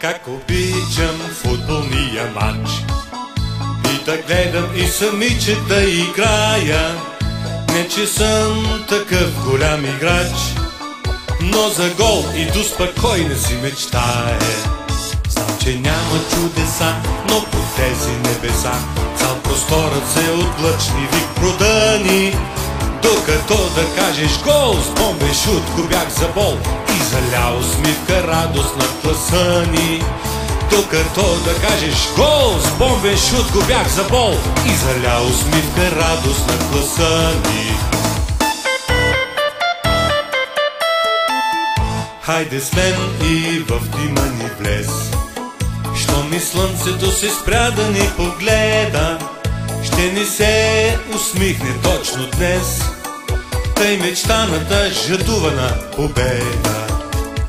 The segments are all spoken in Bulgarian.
Как обичам футболния матч и да гледам и самичета играя. Не че съм такъв голям играч, но за гол и до спокойно си мечтае. Знам, че няма чудеса, но по тези небеса цял просторът се от лъчни вик продъни. Докато да кажеш гол, с бомбен шут го бях за бол и заля усмивка радост на класа ни. Докато да кажеш гол, с бомбен шут го бях за бол и заля усмивка радост на класа ни. Хайде слен и в дима ни влез, щом и слънцето се спря да ни погледа, ще ни се усмихне точно днес тъй мечтаната жадувана победа.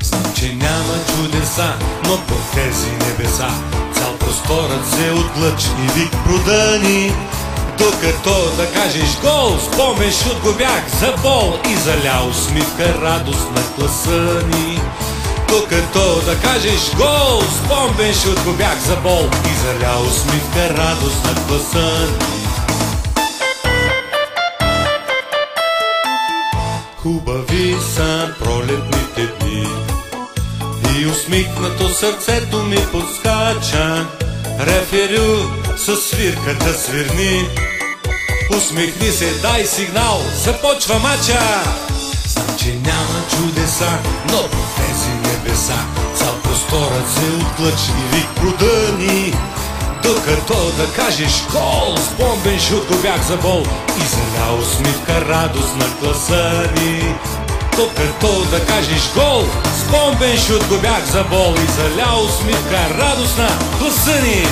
Знам, че няма чудеса, но по тези небеса цял просторът се от лъчни вик продъни. Докато да кажеш гол, с бомбен шут го бях за бол и заля усмивка радост на класа ни. Докато да кажеш гол, с бомбен шут го бях за бол и заля усмивка радост на класа ни. Хубави са пролетните дни и усмихнато сърцето ми подскача. Реферю със свирката свирни, усмихни се, дай сигнал, започва мача. Знам, че няма чудеса, но по тези небеса цял просторът се от лъчни вик продъни. Докато да кажеш гол, с бомбен шут го бях за бол и заля усмивка радост на класа ни. Докато да кажеш гол, с бомбен шут го бях за бол и заля усмивка радост на класа ни.